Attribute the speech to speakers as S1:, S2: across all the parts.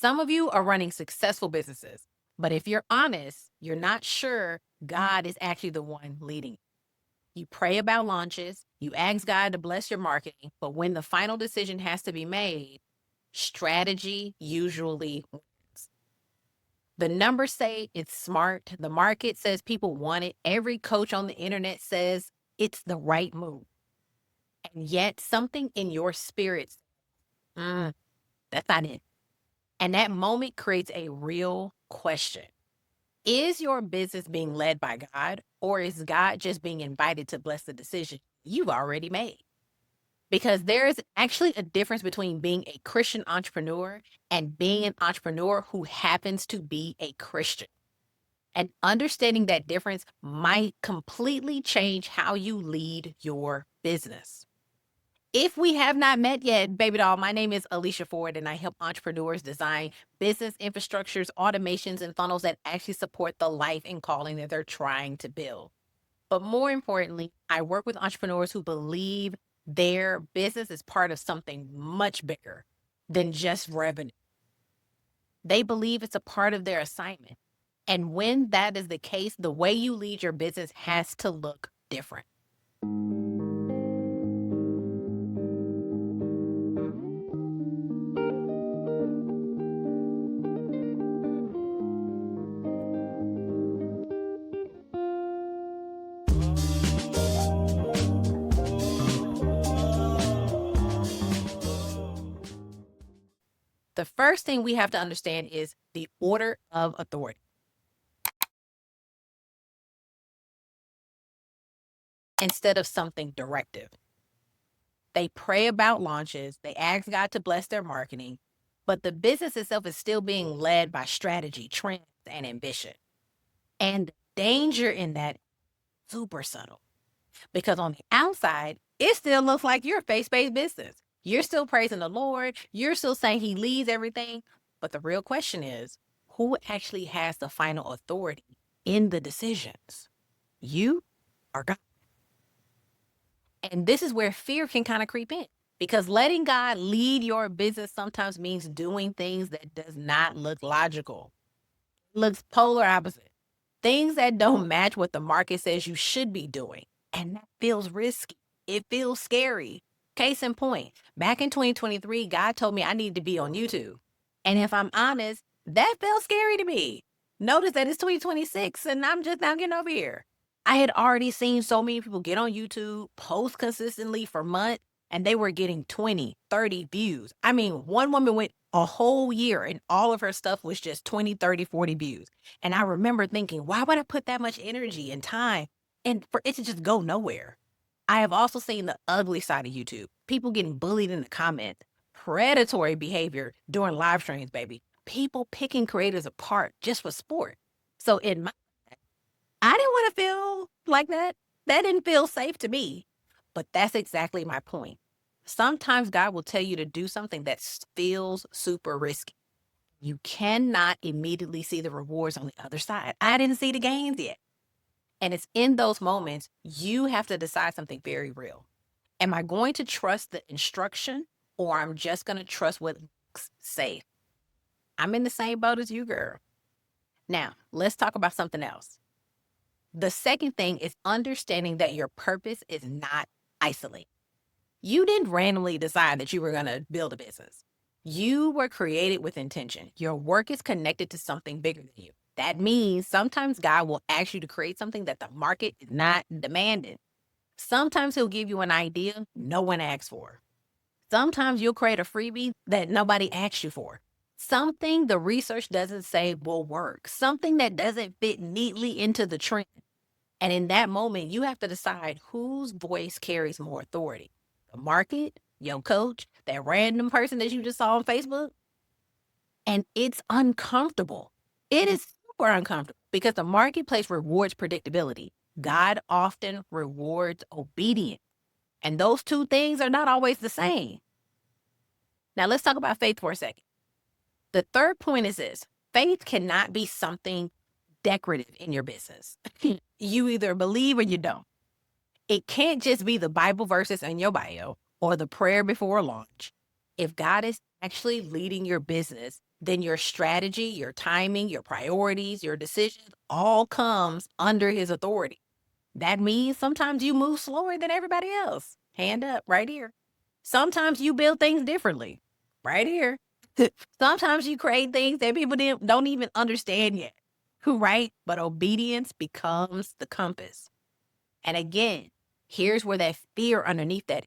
S1: Some of you are running successful businesses, but if you're honest, you're not sure God is actually the one leading. You pray about launches, you ask God to bless your marketing, but when the final decision has to be made, strategy usually wins. The numbers say it's smart. The market says people want it. Every coach on the internet says it's the right move. And yet something in your spirit, "Mm, that's not it." And that moment creates a real question. Is your business being led by God, or is God just being invited to bless the decision you've already made? Because there is actually a difference between being a Christian entrepreneur and being an entrepreneur who happens to be a Christian. And understanding that difference might completely change how you lead your business. If we have not met yet, baby doll, my name is Alicia Ford, and I help entrepreneurs design business infrastructures, automations, and funnels that actually support the life and calling that they're trying to build. But more importantly, I work with entrepreneurs who believe their business is part of something much bigger than just revenue. They believe it's a part of their assignment. And when that is the case, the way you lead your business has to look different. The first thing we have to understand is the order of authority. Instead of something directive. They pray about launches, they ask God to bless their marketing, but the business itself is still being led by strategy, trends, and ambition. And the danger in that super subtle because on the outside, it still looks like you're a faith-based business. You're still praising the Lord, you're still saying he leads everything, but the real question is, who actually has the final authority in the decisions? You or God? And this is where fear can kind of creep in because letting God lead your business sometimes means doing things that does not look logical. It looks polar opposite. Things that don't match what the market says you should be doing. And that feels risky. It feels scary. Case in point, back in 2023, God told me I need to be on YouTube. And if I'm honest, that felt scary to me. Notice that it's 2026 and I'm just now getting over here. I had already seen so many people get on YouTube, post consistently for months, and they were getting 20, 30 views. I mean, one woman went a whole year and all of her stuff was just 20, 30, 40 views. And I remember thinking, why would I put that much energy and time and for it to just go nowhere? I have also seen the ugly side of YouTube. People getting bullied in the comments, predatory behavior during live streams, baby. People picking creators apart just for sport. So in my I didn't want to feel like that. That didn't feel safe to me. But that's exactly my point. Sometimes God will tell you to do something that feels super risky. You cannot immediately see the rewards on the other side. I didn't see the gains yet. And it's in those moments you have to decide something very real. Am I going to trust the instruction or I'm just going to trust what looks safe? I'm in the same boat as you, girl. Now, let's talk about something else. The second thing is understanding that your purpose is not isolated. You didn't randomly decide that you were going to build a business. You were created with intention. Your work is connected to something bigger than you. That means sometimes God will ask you to create something that the market is not demanding. Sometimes he'll give you an idea no one asked for. Sometimes you'll create a freebie that nobody asked you for. Something the research doesn't say will work. Something that doesn't fit neatly into the trend. And in that moment, you have to decide whose voice carries more authority. The market, your coach, that random person that you just saw on Facebook. And it's uncomfortable. It is super uncomfortable because the marketplace rewards predictability. God often rewards obedience. And those two things are not always the same. Now, let's talk about faith for a second. The third point is this: faith cannot be something decorative in your business. You either believe or you don't. It can't just be the Bible verses in your bio or the prayer before launch. If God is actually leading your business, then your strategy, your timing, your priorities, your decisions all comes under his authority. That means sometimes you move slower than everybody else. Hand up right here. Sometimes you build things differently. Right here. Sometimes you create things that people don't even understand yet. Right? But obedience becomes the compass. And again, here's where that fear underneath that.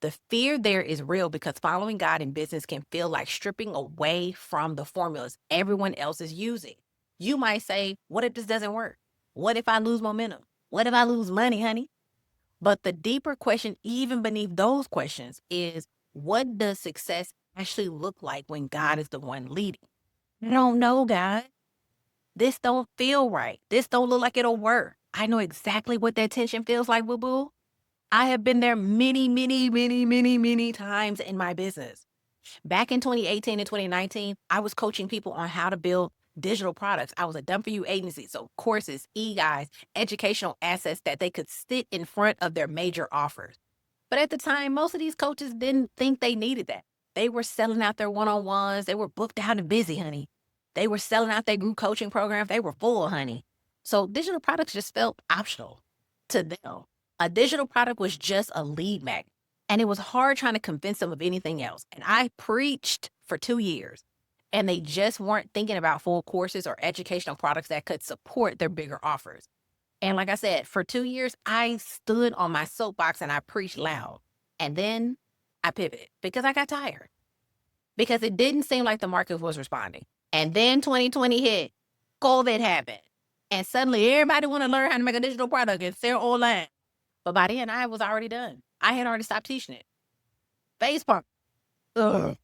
S1: The fear there is real because following God in business can feel like stripping away from the formulas everyone else is using. You might say, what if this doesn't work? What if I lose momentum? What if I lose money, honey? But the deeper question, even beneath those questions, is what does success actually look like when God is the one leading? I don't know, God. This don't feel right. This don't look like it'll work. I know exactly what that tension feels like, boo boo. I have been there many, many, many, many, many times in my business. Back in 2018 and 2019, I was coaching people on how to build digital products. I was a done for you agency. So courses, e-guides, educational assets that they could sit in front of their major offers. But at the time, most of these coaches didn't think they needed that. They were selling out their one-on-ones. They were booked out and busy, honey. They were selling out their group coaching programs. They were full, honey. So digital products just felt optional to them. A digital product was just a lead magnet. And it was hard trying to convince them of anything else. And I preached for 2 years. And they just weren't thinking about full courses or educational products that could support their bigger offers. And like I said, for 2 years, I stood on my soapbox and I preached loud. And then I pivoted because I got tired, because it didn't seem like the market was responding. And then 2020 hit, COVID happened. And suddenly everybody want to learn how to make a digital product and sell online. But by then I was already done. I had already stopped teaching it. Facepalm. Ugh.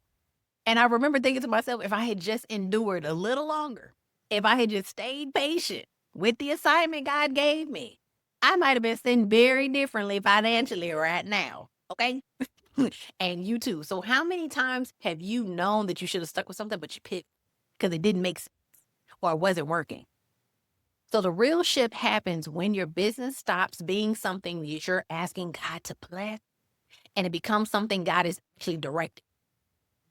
S1: And I remember thinking to myself, if I had just endured a little longer, if I had just stayed patient with the assignment God gave me, I might have been sitting very differently financially right now. Okay. And you too. So, how many times have you known that you should have stuck with something, but you picked because it didn't make sense or it wasn't working? So, the real shift happens when your business stops being something that you're asking God to bless and it becomes something God is actually directing.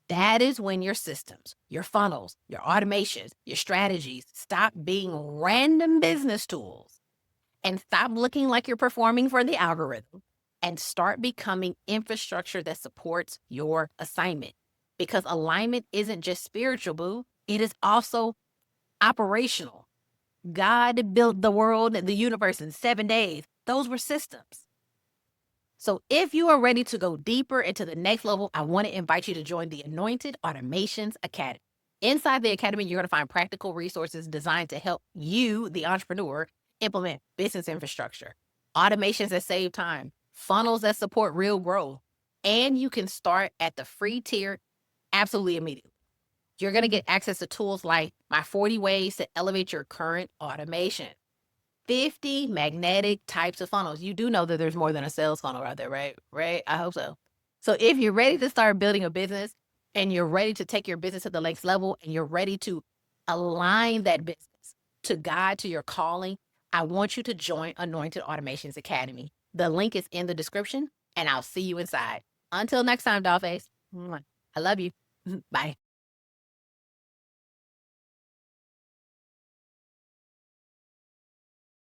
S1: That is when your systems, your funnels, your automations, your strategies stop being random business tools and stop looking like you're performing for the algorithm and start becoming infrastructure that supports your assignment. Because alignment isn't just spiritual, boo. It is also operational. God built the world and the universe in 7 days. Those were systems. So if you are ready to go deeper into the next level, I want to invite you to join the Anointed Automations Academy. Inside the academy, you're going to find practical resources designed to help you, the entrepreneur, implement business infrastructure, automations that save time, funnels that support real growth, and you can start at the free tier absolutely immediately. You're going to get access to tools like my 40 ways to elevate your current automation. 50 magnetic types of funnels. You do know that there's more than a sales funnel out there, right? Right? I hope so. So if you're ready to start building a business and you're ready to take your business to the next level and you're ready to align that business to God, to your calling, I want you to join Anointed Automations Academy. The link is in the description and I'll see you inside. Until next time, Dollface. I love you. Bye.